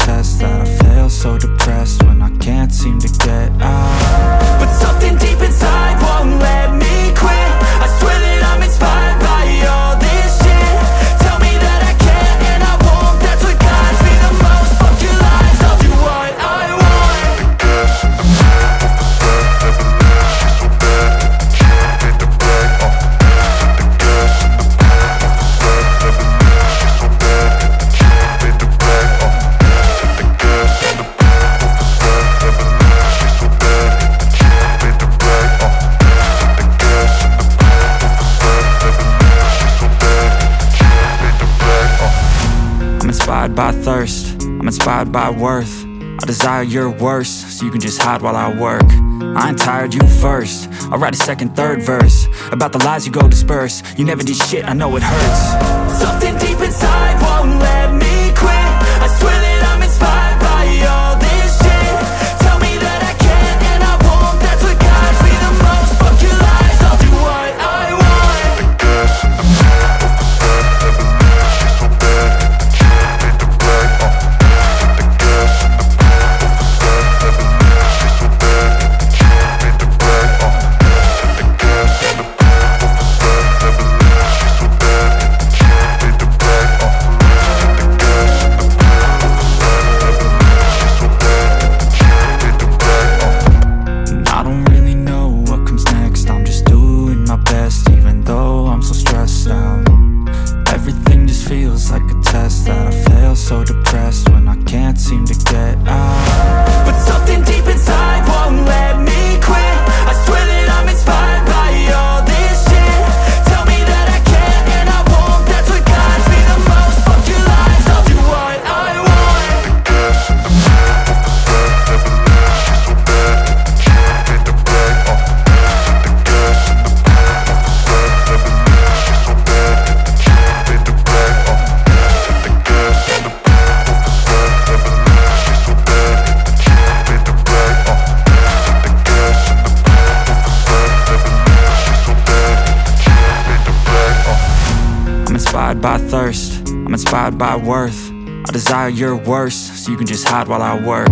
test that I fail, so depressed when I can't seem to get out. But something deep inside won't let me quit. I swear that I'm inspired by all this shit. Tell me that I can and I won't, that's what guides me the most. Fuck your lies, I'll do what I want. I'm inspired by thirst, I'm inspired by worth. I desire your worst, so you can just hide while I work. I ain't tired, you first. I'll write a second, third verse about the lies you go disperse. You never did shit, I know it hurts. Something deep inside won't let me quit. I swear that I'm inspired by all this shit. Tell me that I can and I won't, that's what guides me the most. Fuck your lies, I'll do what I want. So depressed when I can't seem to get out. But something deep inside won't let me quit. I swear that I'm inspired by all this shit. Tell me that I can and I won't, that's what guides me the most. Fuck your lies, I'll do what I want. I'm inspired by thirst, I'm inspired by worth. I desire your worst, so you can just hide while I work.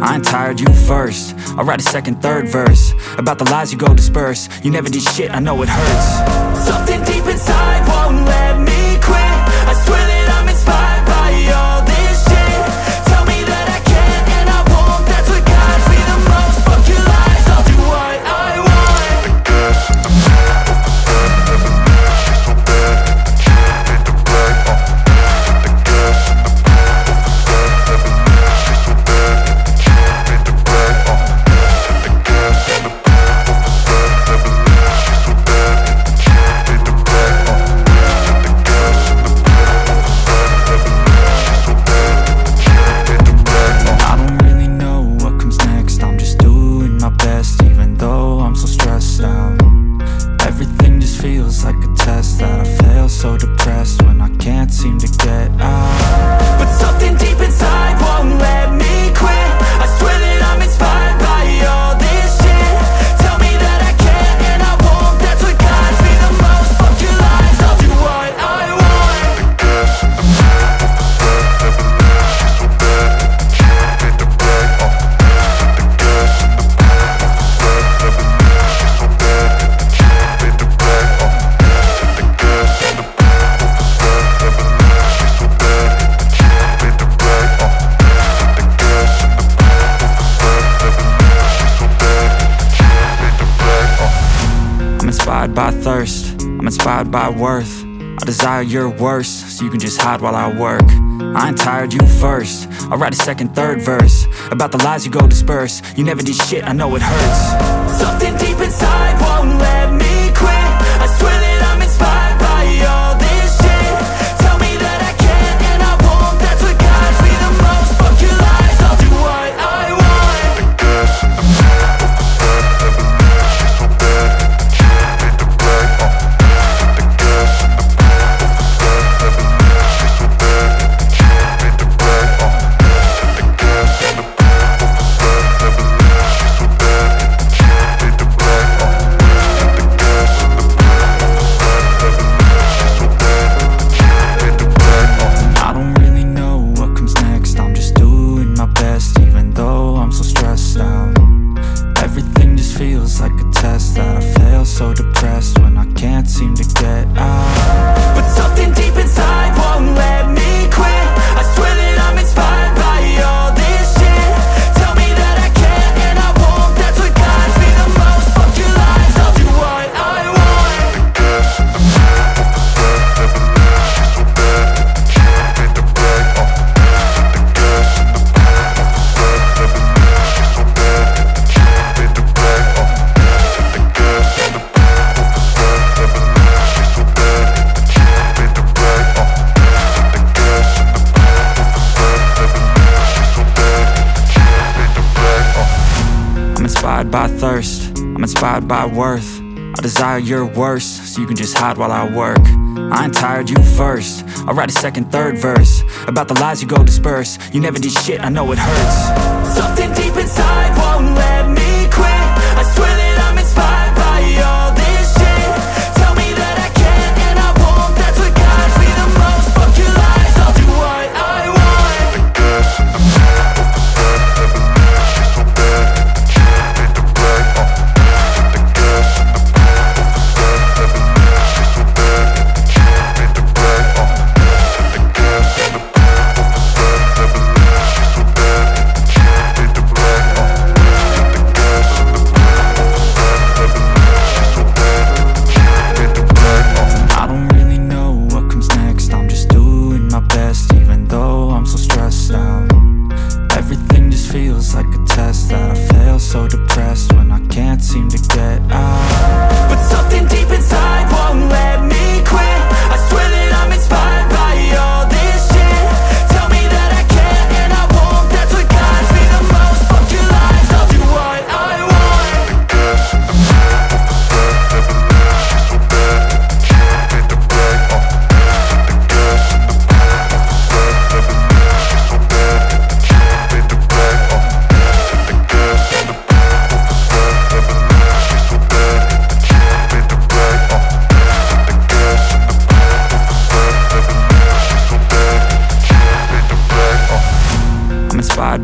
I ain't tired, you first. I'll write a second, third verse about the lies you go disperse. You never did shit, I know it hurts. Something deep inside won't let me quit. I swear that I'm inspired by all this shit. Tell me that I can and I won't, that's what guides me the most. Fuck your lies, I'll do what I want. So depressed when I can't seem to get out. But something deep inside won't let me quit. I swear that I'm inspired by all this shit. Tell me that I can and I won't, that's what guides me the most. Fuck your lies, I'll do what I want. I'm inspired by thirst, I'm inspired by worth. I desire your worst, so you can just hide while I work. I ain't tired, you first. I'll write a second, third verse about the lies you go disperse. You never did shit, I know it hurts. Something deep inside won't let me quit. I swear that I'm inspired by all this shit. Tell me that I can and I won't, that's what guides me the most. Fuck your lies, I'll do what I want. by thirst, I'm inspired by worth. I desire your worst, so you can just hide while I work. I ain't tired, you first. I'll write a second, third verse about the lies you go disperse. You never did shit, I know it hurts. Something deep inside won't let me quit. I swear that I'm inspired by all this shit. Tell me that I can and I won't. That's what guides me the most. Fuck your lies, I'll do what I want.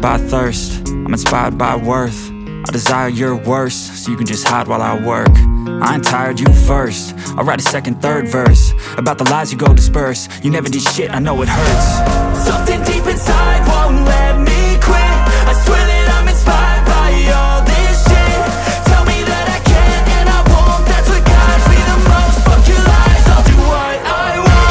By thirst, I'm inspired by worth. I desire your worst, so you can just hide while I work. I ain't tired, you first. I'll write a second, third verse about the lies you go disperse. You never did shit, I know it hurts. Something deep inside won't let me quit. I swear that I'm inspired by all this shit. Tell me that I can and I won't. That's what guides me the most. Fuck your lies, I'll do what I want.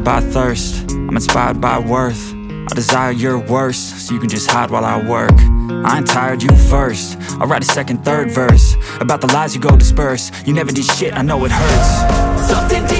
By thirst, I'm inspired by worth. I desire your worst, so you can just hide while I work. I ain't tired, you first. I'll write a second, third verse about the lies you go disperse. You never did shit, I know it hurts. Something deep